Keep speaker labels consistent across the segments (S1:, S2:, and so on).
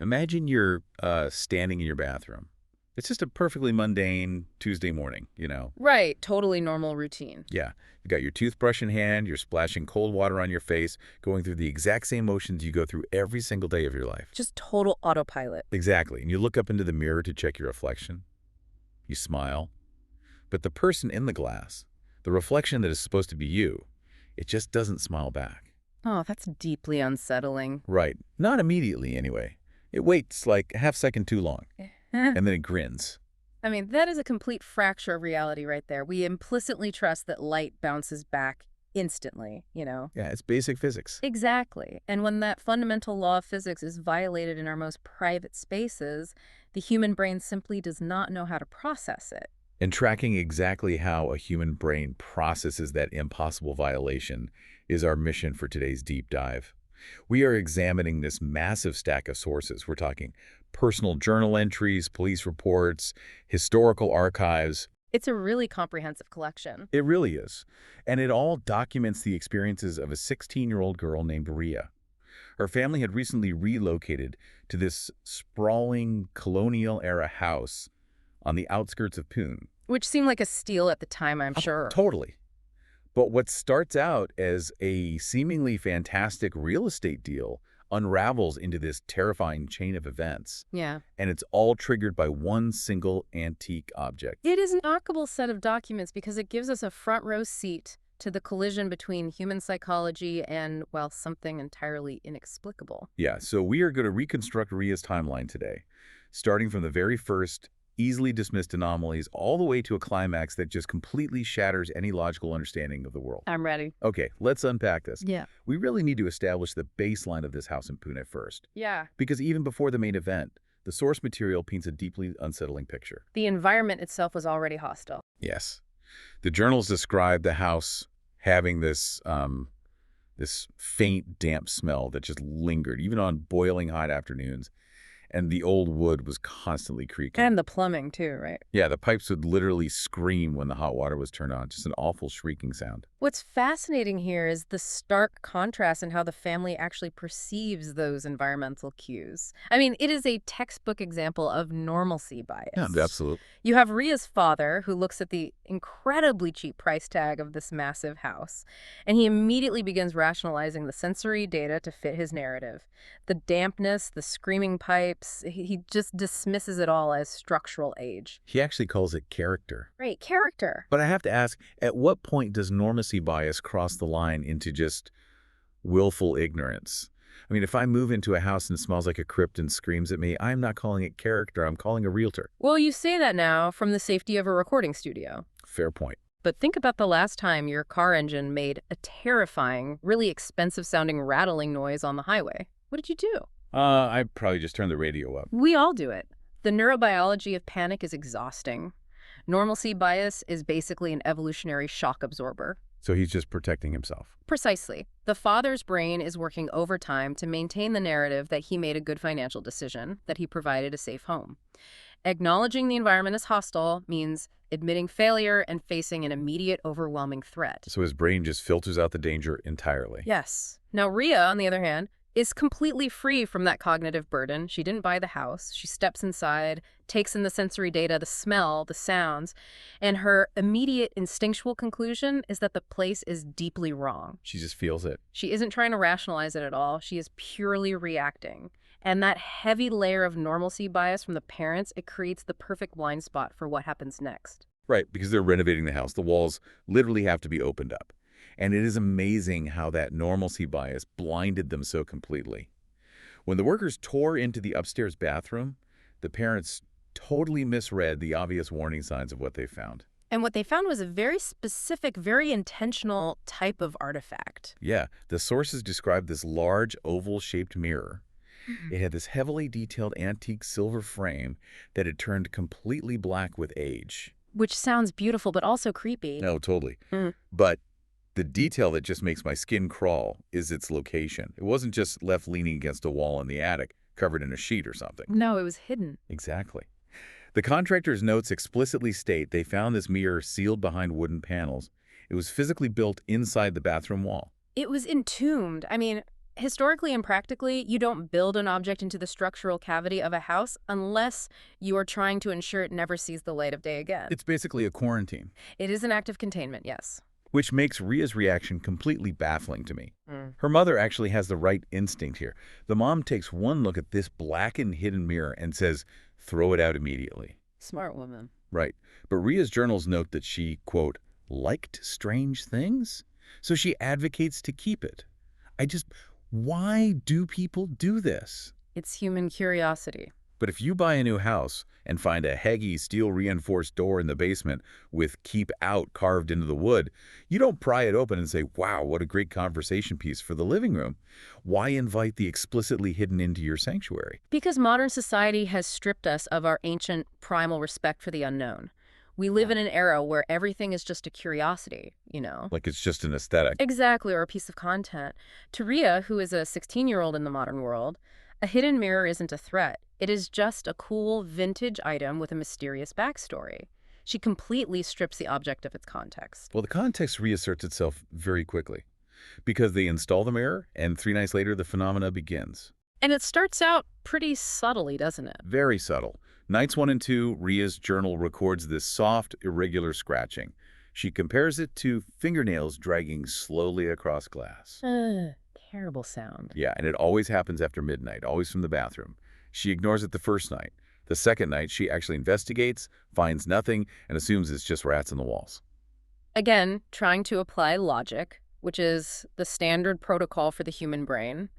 S1: Imagine you're standing in your bathroom. It's just a perfectly mundane Tuesday morning, you know.
S2: Right, totally normal routine.
S1: Yeah, you got your toothbrush in hand, you're splashing cold water on your face, going through the exact same motions you go through every single day of your life.
S2: Just total autopilot.
S1: Exactly. And you look up into the mirror to check your reflection. You smile. But the person in the glass, the reflection that is supposed to be you, it just doesn't smile back.
S2: Oh, that's deeply unsettling.
S1: Right. Not immediately, anyway. It waits like a half second too long, and then it grins.
S2: I mean, that is a complete fracture of reality right there. We implicitly trust that light bounces back instantly, you know?
S1: Yeah, it's basic physics.
S2: Exactly. And when that fundamental law of physics is violated in our most private spaces, the human brain simply does not know how to process it.
S1: And tracking exactly how a human brain processes that impossible violation is our mission for today's deep dive. We are examining this massive stack of sources. We're talking personal journal entries, police reports, historical archives.
S2: It's a really comprehensive collection.
S1: It really is. And it all documents the experiences of a 16-year-old girl named Riya. Her family had recently relocated to this sprawling colonial-era house on the outskirts of Pune.
S2: Which seemed like a steal at the time, I'm sure.
S1: Totally. But what starts out as a seemingly fantastic real estate deal unravels into this terrifying chain of events.
S2: Yeah.
S1: And it's all triggered by one single antique object.
S2: It is an remarkable set of documents because it gives us a front row seat to the collision between human psychology and, well, something entirely inexplicable.
S1: Yeah, so we are going to reconstruct Ria's timeline today, starting from the very first easily dismissed anomalies all the way to a climax that just completely shatters any logical understanding of the world.
S2: I'm ready.
S1: Okay, let's unpack this.
S2: Yeah.
S1: We really need to establish the baseline of this house in Pune first.
S2: Yeah.
S1: Because even before the main event, the source material paints a deeply unsettling picture.
S2: The environment itself was already hostile.
S1: Yes. The journals describe the house having this faint, damp smell that just lingered, even on boiling hot afternoons. And the old wood was constantly creaking.
S2: And the plumbing, too, right?
S1: Yeah, the pipes would literally scream when the hot water was turned on. Just an awful shrieking sound.
S2: What's fascinating here is the stark contrast in how the family actually perceives those environmental cues. I mean, it is a textbook example of normalcy bias.
S1: Yeah, absolutely.
S2: You have Ria's father, who looks at the incredibly cheap price tag of this massive house, and he immediately begins rationalizing the sensory data to fit his narrative. The dampness, the screaming pipes, he just dismisses it all as structural age.
S1: He actually calls it character.
S2: Right, character.
S1: But I have to ask, at what point does normacy bias cross the line into just willful ignorance? I mean, if I move into a house and it smells like a crypt and screams at me, I'm not calling it character, I'm calling a realtor.
S2: Well, you say that now from the safety of a recording studio.
S1: Fair point.
S2: But think about the last time your car engine made a terrifying, really expensive-sounding rattling noise on the highway. What did you do?
S1: I probably just turned the radio up.
S2: We all do it. The neurobiology of panic is exhausting. Normalcy bias is basically an evolutionary shock absorber.
S1: So he's just protecting himself.
S2: Precisely. The father's brain is working overtime to maintain the narrative that he made a good financial decision, that he provided a safe home. Acknowledging the environment as hostile means admitting failure and facing an immediate, overwhelming threat.
S1: So his brain just filters out the danger entirely.
S2: Yes. Now, Riya, on the other hand, is completely free from that cognitive burden. She didn't buy the house. She steps inside, takes in the sensory data, the smell, the sounds, and her immediate instinctual conclusion is that the place is deeply wrong.
S1: She just feels it.
S2: She isn't trying to rationalize it at all. She is purely reacting. And that heavy layer of normalcy bias from the parents, it creates the perfect blind spot for what happens next.
S1: Right, because they're renovating the house. The walls literally have to be opened up. And it is amazing how that normalcy bias blinded them so completely. When the workers tore into the upstairs bathroom, the parents totally misread the obvious warning signs of what they found.
S2: And what they found was a very specific, very intentional type of artifact.
S1: Yeah, the sources described this large oval-shaped mirror. It had this heavily detailed antique silver frame that had turned completely black with age.
S2: Which sounds beautiful, but also creepy.
S1: No, totally.
S2: Mm.
S1: But the detail that just makes my skin crawl is its location. It wasn't just left leaning against a wall in the attic, covered in a sheet or something.
S2: No, it was hidden.
S1: Exactly. The contractor's notes explicitly state they found this mirror sealed behind wooden panels. It was physically built inside the bathroom wall.
S2: It was entombed. I mean, Historically and practically, you don't build an object into the structural cavity of a house unless you are trying to ensure it never sees the light of day again.
S1: It's basically a quarantine,
S2: It is an act of containment, yes.
S1: which makes Ria's reaction completely baffling to me.
S2: Mm.
S1: Her mother actually has the right instinct here. The mom takes one look at this blackened hidden mirror and says, throw it out immediately.
S2: Smart woman.
S1: Right. But Ria's journals note that she, quote, liked strange things, so she advocates to keep it. Why do people do this?
S2: It's human curiosity.
S1: But if you buy a new house and find a heggy steel-reinforced door in the basement with "keep out" carved into the wood, you don't pry it open and say, wow, what a great conversation piece for the living room. Why invite the explicitly hidden into your sanctuary?
S2: Because modern society has stripped us of our ancient primal respect for the unknown. We live in an era where everything is just a curiosity, you know?
S1: Like it's just an aesthetic.
S2: Exactly, or a piece of content. To Riya, who is a 16-year-old in the modern world, a hidden mirror isn't a threat. It is just a cool, vintage item with a mysterious backstory. She completely strips the object of its context.
S1: Well, the context reasserts itself very quickly because they install the mirror, and 3 nights later, the phenomena begins.
S2: And it starts out pretty subtly, doesn't it?
S1: Very subtle. Nights 1 and 2, Ria's journal records this soft, irregular scratching. She compares it to fingernails dragging slowly across glass.
S2: Terrible sound.
S1: Yeah, and it always happens after midnight, always from the bathroom. She ignores it the first night. The second night, she actually investigates, finds nothing, and assumes it's just rats in the walls.
S2: Again, trying to apply logic, which is the standard protocol for the human brain.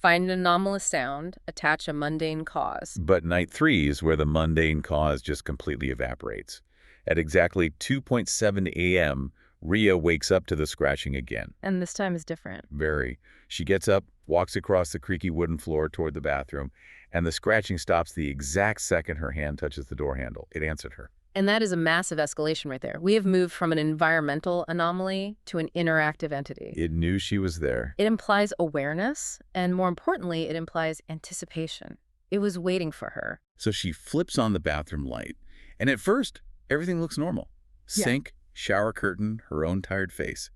S2: Find an anomalous sound, attach a mundane cause.
S1: But night 3 is where the mundane cause just completely evaporates. At exactly 2:07 a.m., Riya wakes up to the scratching again.
S2: And this time is different.
S1: Very. She gets up, walks across the creaky wooden floor toward the bathroom, and the scratching stops the exact second her hand touches the door handle. It answered her.
S2: And that is a massive escalation right there. We have moved from an environmental anomaly to an interactive entity.
S1: It knew she was there.
S2: It implies awareness, and more importantly, it implies anticipation. It was waiting for her.
S1: So she flips on the bathroom light, and at first, everything looks normal.
S2: Yeah.
S1: Sink, shower curtain, her own tired face.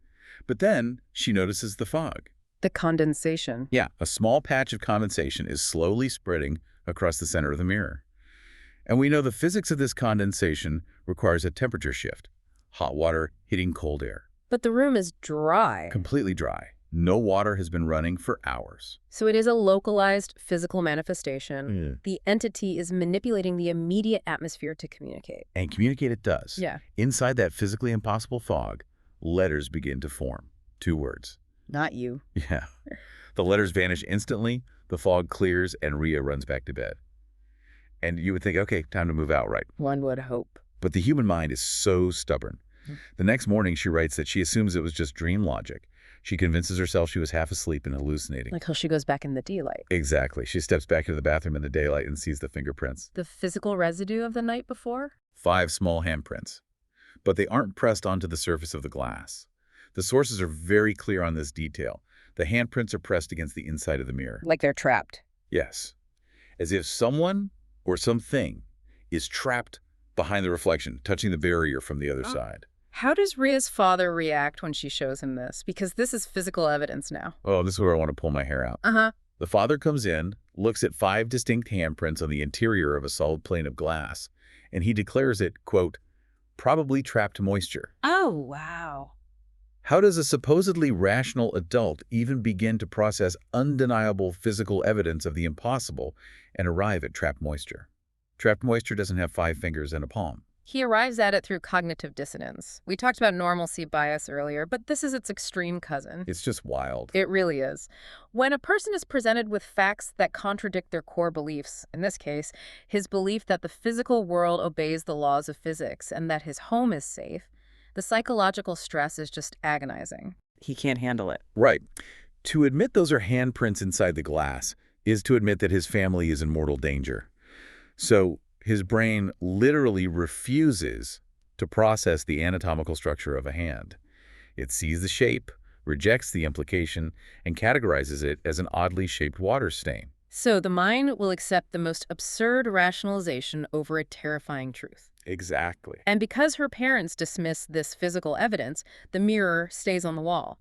S1: But then she notices the fog.
S2: The condensation.
S1: Yeah, a small patch of condensation is slowly spreading across the center of the mirror. And we know the physics of this condensation requires a temperature shift. Hot water hitting cold air.
S2: But the room is dry.
S1: Completely dry. No water has been running for hours.
S2: So it is a localized physical manifestation. The entity is manipulating the immediate atmosphere to communicate.
S1: And communicate it does.
S2: Yeah.
S1: Inside that physically impossible fog, letters begin to form. 2 words.
S2: Not you.
S1: Yeah. The letters vanish instantly, the fog clears, and Riya runs back to bed. And you would think, okay, time to move out, right?
S2: One would hope.
S1: But the human mind is so stubborn. The next morning, she writes that she assumes it was just dream logic. She convinces herself she was half asleep and hallucinating.
S2: Like how she goes back in the daylight.
S1: Exactly. She steps back into the bathroom in the daylight and sees the fingerprints.
S2: The physical residue of the night before?
S1: 5 small handprints. But they aren't pressed onto the surface of the glass. The sources are very clear on this detail. The handprints are pressed against the inside of the mirror.
S2: Like they're trapped.
S1: Yes. As if someone or something is trapped behind the reflection, touching the barrier from the other side.
S2: How does Ria's father react when she shows him this? Because this is physical evidence now.
S1: Oh, this is where I want to pull my hair out.
S2: Uh-huh.
S1: The father comes in, looks at 5 distinct handprints on the interior of a solid plane of glass, and he declares it, quote, probably trapped moisture.
S2: Oh, wow.
S1: How does a supposedly rational adult even begin to process undeniable physical evidence of the impossible and arrive at trapped moisture? Trapped moisture doesn't have 5 fingers and a palm.
S2: He arrives at it through cognitive dissonance. We talked about normalcy bias earlier, but this is its extreme cousin.
S1: It's just wild.
S2: It really is. When a person is presented with facts that contradict their core beliefs, in this case, his belief that the physical world obeys the laws of physics and that his home is safe, the psychological stress is just agonizing.
S3: He can't handle it.
S1: Right. To admit those are handprints inside the glass is to admit that his family is in mortal danger. So his brain literally refuses to process the anatomical structure of a hand. It sees the shape, rejects the implication, and categorizes it as an oddly shaped water stain.
S2: So the mind will accept the most absurd rationalization over a terrifying truth.
S1: Exactly.
S2: And because her parents dismiss this physical evidence, the mirror stays on the wall.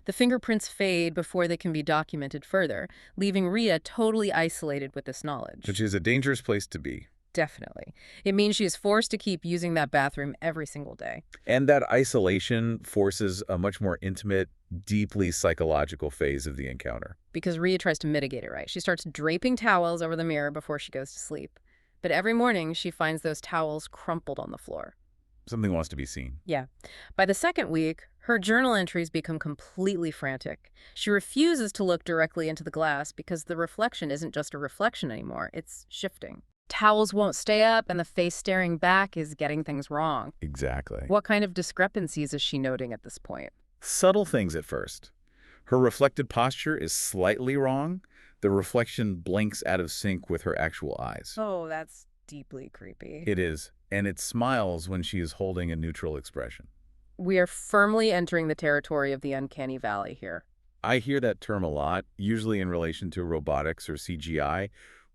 S2: The fingerprints fade before they can be documented further, leaving Riya totally isolated with this knowledge.
S1: Which is a dangerous place to be.
S2: Definitely. It means she is forced to keep using that bathroom every single day.
S1: And that isolation forces a much more intimate, deeply psychological phase of the encounter.
S2: Because Riya tries to mitigate it, right? She starts draping towels over the mirror before she goes to sleep. But every morning, she finds those towels crumpled on the floor.
S1: Something wants to be seen.
S2: Yeah. By the second week, her journal entries become completely frantic. She refuses to look directly into the glass because the reflection isn't just a reflection anymore, it's shifting. Towels won't stay up, and the face staring back is getting things wrong.
S1: Exactly.
S2: What kind of discrepancies is she noting at this point?
S1: Subtle things at first. Her reflected posture is slightly wrong. The reflection blinks out of sync with her actual eyes.
S2: Oh, that's deeply creepy.
S1: It is, and it smiles when she is holding a neutral expression.
S2: We are firmly entering the territory of the uncanny valley here.
S1: I hear that term a lot, usually in relation to robotics or CGI.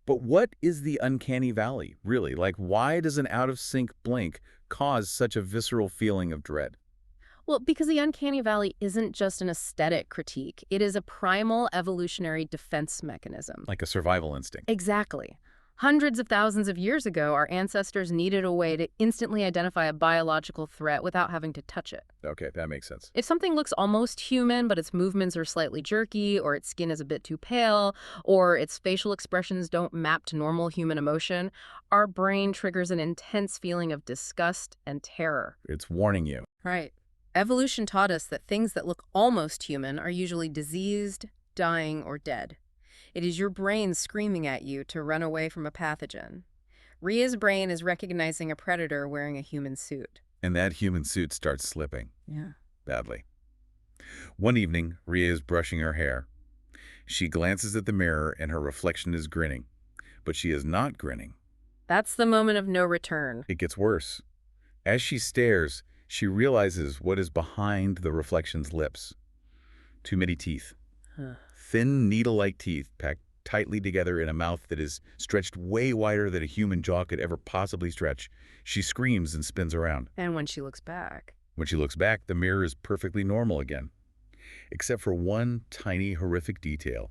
S1: But what is the uncanny valley, really? Like, why does an out-of-sync blink cause such a visceral feeling of dread?
S2: Well, because the uncanny valley isn't just an aesthetic critique. It is a primal evolutionary defense mechanism.
S1: Like a survival instinct.
S2: Exactly. Hundreds of thousands of years ago, our ancestors needed a way to instantly identify a biological threat without having to touch it.
S1: Okay, that makes sense.
S2: If something looks almost human, but its movements are slightly jerky, or its skin is a bit too pale, or its facial expressions don't map to normal human emotion, our brain triggers an intense feeling of disgust and terror.
S1: It's warning you.
S2: Right. Evolution taught us that things that look almost human are usually diseased, dying, or dead. It is your brain screaming at you to run away from a pathogen. Ria's brain is recognizing a predator wearing a human suit.
S1: And that human suit starts slipping.
S2: Yeah.
S1: Badly. One evening, Riya is brushing her hair. She glances at the mirror and her reflection is grinning. But she is not grinning.
S2: That's the moment of no return.
S1: It gets worse. As she stares, she realizes what is behind the reflection's lips. Too many teeth.
S2: Huh.
S1: Thin, needle-like teeth packed tightly together in a mouth that is stretched way wider than a human jaw could ever possibly stretch. She screams and spins around.
S2: And when she looks back...
S1: When she looks back, the mirror is perfectly normal again. Except for one tiny, horrific detail.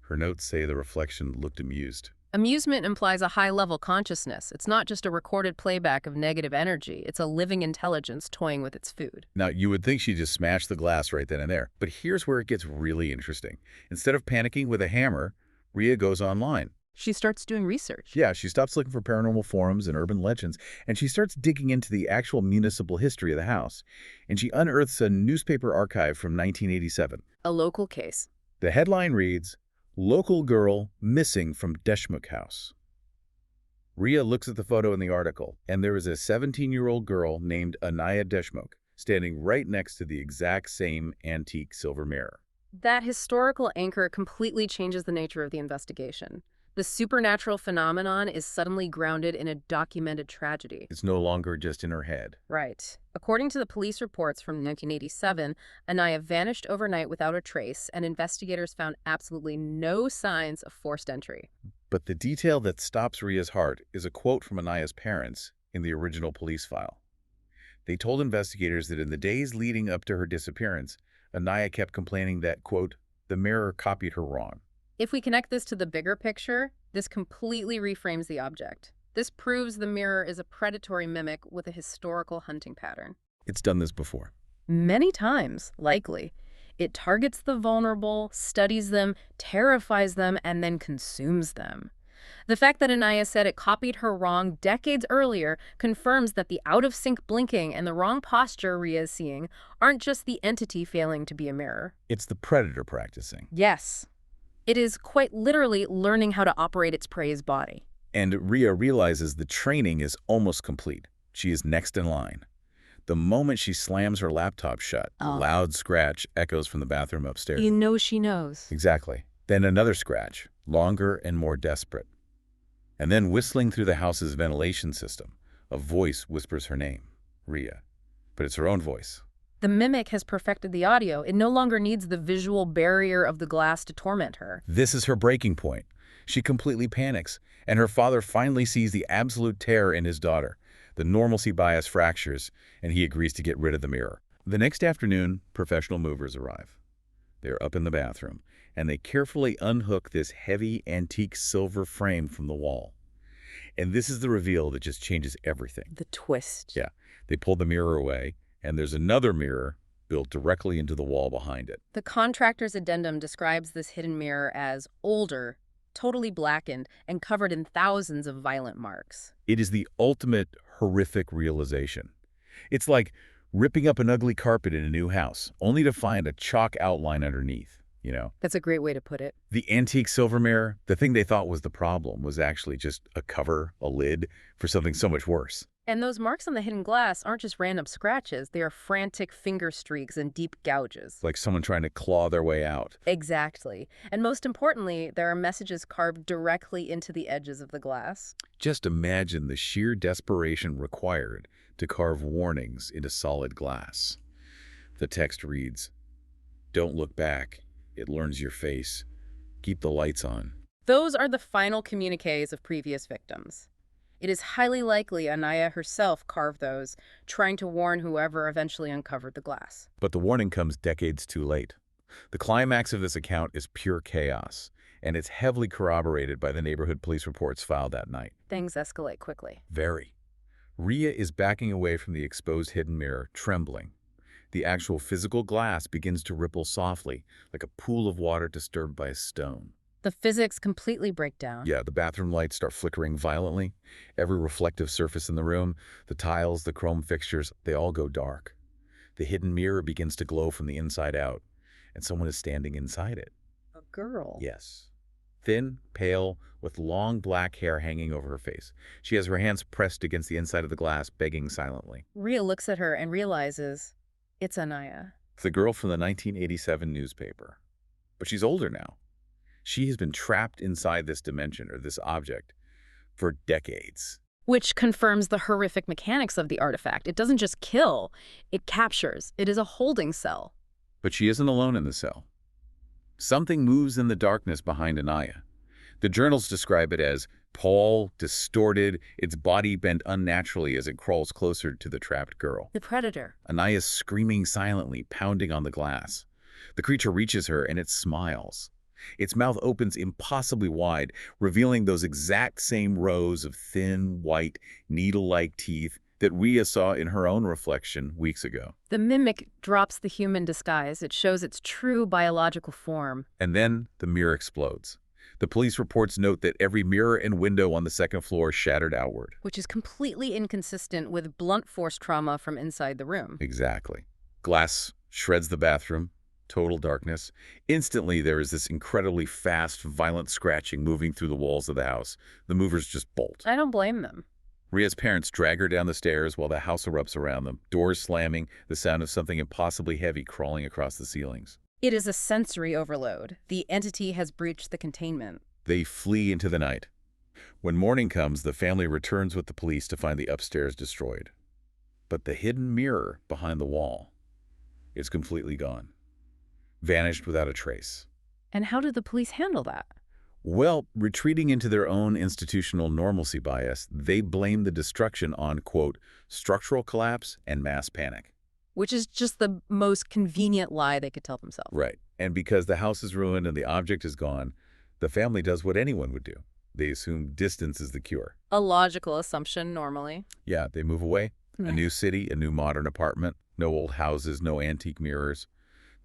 S1: Her notes say the reflection looked amused.
S2: Amusement implies a high-level consciousness. It's not just a recorded playback of negative energy. It's a living intelligence toying with its food.
S1: Now, you would think she'd just smash the glass right then and there. But here's where it gets really interesting. Instead of panicking with a hammer, Riya goes online.
S2: She starts doing research.
S1: Yeah, she stops looking for paranormal forums and urban legends, and she starts digging into the actual municipal history of the house. And she unearths a newspaper archive from 1987.
S2: A local case.
S1: The headline reads, "Local girl missing from Deshmukh house." Riya looks at the photo in the article, and there is a 17-year-old girl named Anaya Deshmukh standing right next to the exact same antique silver mirror.
S2: That historical anchor completely changes the nature of the investigation. The supernatural phenomenon is suddenly grounded in a documented tragedy.
S1: It's no longer just in her head.
S2: Right. According to the police reports from 1987, Anaya vanished overnight without a trace, and investigators found absolutely no signs of forced entry.
S1: But the detail that stops Riya's heart is a quote from Anaya's parents in the original police file. They told investigators that in the days leading up to her disappearance, Anaya kept complaining that, quote, the mirror copied her wrong.
S2: If we connect this to the bigger picture, this completely reframes the object. This proves the mirror is a predatory mimic with a historical hunting pattern.
S1: It's done this before.
S2: Many times, likely. It targets the vulnerable, studies them, terrifies them, and then consumes them. The fact that Anaya said it copied her wrong decades earlier confirms that the out-of-sync blinking and the wrong posture Riya is seeing aren't just the entity failing to be a mirror.
S1: It's the predator practicing.
S2: Yes. It is quite literally learning how to operate its prey's body.
S1: And Riya realizes the training is almost complete. She is next in line. The moment she slams her laptop shut, a loud scratch echoes from the bathroom upstairs.
S2: You know she knows.
S1: Exactly. Then another scratch, longer and more desperate. And then whistling through the house's ventilation system, a voice whispers her name, Riya. But it's her own voice.
S2: The mimic has perfected the audio. It no longer needs the visual barrier of the glass to torment her.
S1: This is her breaking point. She completely panics, and her father finally sees the absolute terror in his daughter. The normalcy bias fractures, and he agrees to get rid of the mirror. The next afternoon, professional movers arrive. They're up in the bathroom, and they carefully unhook this heavy antique silver frame from the wall. And this is the reveal that just changes everything.
S2: The twist.
S1: Yeah, they pull the mirror away, and there's another mirror built directly into the wall behind it.
S2: The contractor's addendum describes this hidden mirror as older, totally blackened, and covered in thousands of violent marks.
S1: It is the ultimate horrific realization. It's like ripping up an ugly carpet in a new house, only to find a chalk outline underneath, you know?
S2: That's a great way to put it.
S1: The antique silver mirror, the thing they thought was the problem, was actually just a cover, a lid, for something so much worse.
S2: And those marks on the hidden glass aren't just random scratches. They are frantic finger streaks and deep gouges.
S1: Like someone trying to claw their way out.
S2: Exactly. And most importantly, there are messages carved directly into the edges of the glass.
S1: Just imagine the sheer desperation required to carve warnings into solid glass. The text reads, "Don't look back. It learns your face. Keep the lights on."
S2: Those are the final communiques of previous victims. It is highly likely Anaya herself carved those, trying to warn whoever eventually uncovered the glass.
S1: But the warning comes decades too late. The climax of this account is pure chaos, and it's heavily corroborated by the neighborhood police reports filed that night.
S2: Things escalate quickly.
S1: Very. Riya is backing away from the exposed hidden mirror, trembling. The actual physical glass begins to ripple softly, like a pool of water disturbed by a stone.
S2: The physics completely break down.
S1: Yeah, the bathroom lights start flickering violently. Every reflective surface in the room, the tiles, the chrome fixtures, they all go dark. The hidden mirror begins to glow from the inside out, and someone is standing inside it.
S2: A girl.
S1: Yes. Thin, pale, with long black hair hanging over her face. She has her hands pressed against the inside of the glass, begging silently.
S2: Riya looks at her and realizes it's Anaya.
S1: The girl from the 1987 newspaper. But she's older now. She has been trapped inside this dimension, or this object, for decades.
S2: Which confirms the horrific mechanics of the artifact. It doesn't just kill, it captures. It is a holding cell.
S1: But she isn't alone in the cell. Something moves in the darkness behind Anaya. The journals describe it as tall, distorted, its body bent unnaturally as it crawls closer to the trapped girl.
S2: The predator.
S1: Anaya's screaming silently, pounding on the glass. The creature reaches her and it smiles. Its mouth opens impossibly wide, revealing those exact same rows of thin, white, needle-like teeth that Riya saw in her own reflection weeks ago.
S2: The mimic drops the human disguise. It shows its true biological form.
S1: And then the mirror explodes. The police reports note that every mirror and window on the second floor shattered outward.
S2: Which is completely inconsistent with blunt force trauma from inside the room.
S1: Exactly. Glass shreds the bathroom. Total darkness. Instantly, there is this incredibly fast, violent scratching moving through the walls of the house. The movers just bolt.
S2: I don't blame them.
S1: Riya's parents drag her down the stairs while the house erupts around them, doors slamming, the sound of something impossibly heavy crawling across the ceilings.
S2: It is a sensory overload. The entity has breached the containment.
S1: They flee into the night. When morning comes, the family returns with the police to find the upstairs destroyed. But the hidden mirror behind the wall is completely gone. Vanished without a trace.
S2: And how did the police handle that?
S1: Well, retreating into their own institutional normalcy bias, they blame the destruction on, quote, structural collapse and mass panic.
S2: Which is just the most convenient lie they could tell themselves.
S1: Right. And because the house is ruined and the object is gone, the family does what anyone would do. They assume distance is the cure.
S2: A logical assumption, normally.
S1: Yeah, they move away. A new city, a new modern apartment, no old houses, no antique mirrors.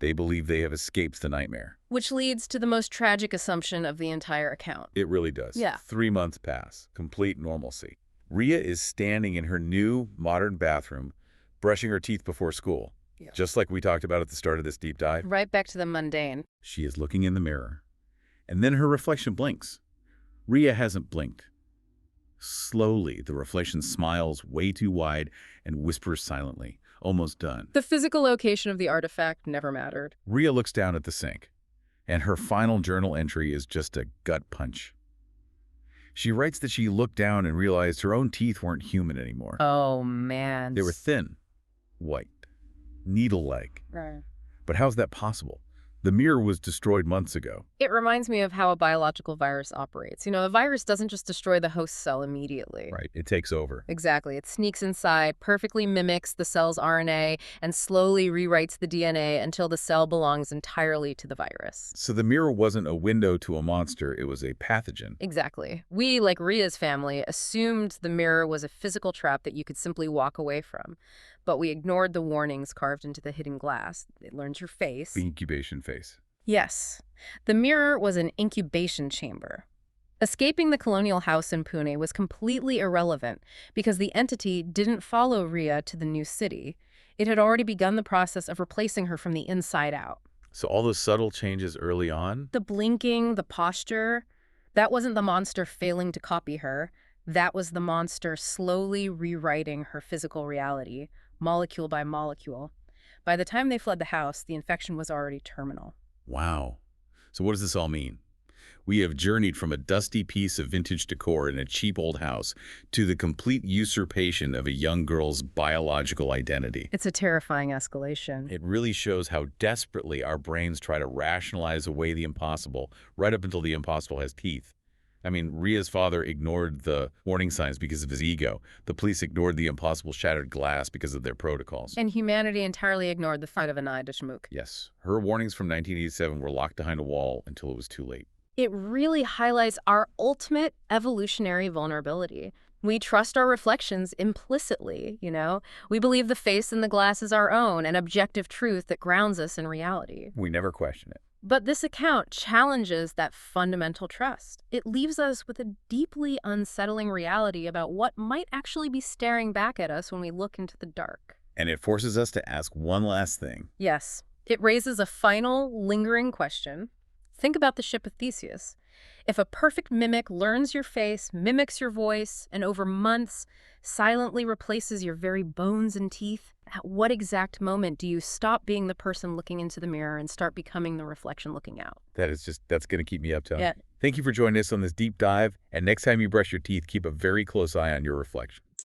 S1: They believe they have escaped the nightmare.
S2: Which leads to the most tragic assumption of the entire account.
S1: It really does.
S2: Yeah.
S1: 3 months pass. Complete normalcy. Riya is standing in her new, modern bathroom, brushing her teeth before school.
S2: Yeah.
S1: Just like we talked about at the start of this deep dive.
S2: Right back to the mundane.
S1: She is looking in the mirror. And then her reflection blinks. Riya hasn't blinked. Slowly, the reflection smiles way too wide and whispers silently. Almost done.
S2: The physical location of the artifact never mattered.
S1: Riya looks down at the sink, and her final journal entry is just a gut punch. She writes that she looked down and realized her own teeth weren't human anymore.
S2: Oh, man.
S1: They were thin, white, needle-like.
S2: Right.
S1: But how's that possible? The mirror was destroyed months ago.
S2: It reminds me of how a biological virus operates. The virus doesn't just destroy the host cell immediately.
S1: Right, it takes over.
S2: Exactly. It sneaks inside, perfectly mimics the cell's RNA, and slowly rewrites the DNA until the cell belongs entirely to the virus.
S1: So the mirror wasn't a window to a monster, it was a pathogen.
S2: Exactly. We, like Ria's family, assumed the mirror was a physical trap that you could simply walk away from. But we ignored the warnings carved into the hidden glass. It learns your face.
S1: The incubation phase.
S2: Yes. The mirror was an incubation chamber. Escaping the colonial house in Pune was completely irrelevant because the entity didn't follow Riya to the new city. It had already begun the process of replacing her from the inside out.
S1: So all those subtle changes early on?
S2: The blinking, the posture, that wasn't the monster failing to copy her. That was the monster slowly rewriting her physical reality, molecule by molecule. By the time they fled the house, the infection was already terminal.
S1: Wow. So what does this all mean? We have journeyed from a dusty piece of vintage decor in a cheap old house to the complete usurpation of a young girl's biological identity.
S2: It's a terrifying escalation.
S1: It really shows how desperately our brains try to rationalize away the impossible, right up until the impossible has teeth. I mean, Ria's father ignored the warning signs because of his ego. The police ignored the impossible shattered glass because of their protocols.
S2: And humanity entirely ignored the fight of an eye to schmook.
S1: Yes, her warnings from 1987 were locked behind a wall until it was too late.
S2: It really highlights our ultimate evolutionary vulnerability. We trust our reflections implicitly. We believe the face in the glass is our own, an objective truth that grounds us in reality.
S1: We never question it.
S2: But this account challenges that fundamental trust. It leaves us with a deeply unsettling reality about what might actually be staring back at us when we look into the dark.
S1: And it forces us to ask one last thing.
S2: Yes, it raises a final, lingering question. Think about the ship of Theseus. If a perfect mimic learns your face, mimics your voice, and over months silently replaces your very bones and teeth, at what exact moment do you stop being the person looking into the mirror and start becoming the reflection looking out?
S1: That's going to keep me up, Tony.
S2: Yeah.
S1: Thank you for joining us on this deep dive. And next time you brush your teeth, keep a very close eye on your reflection.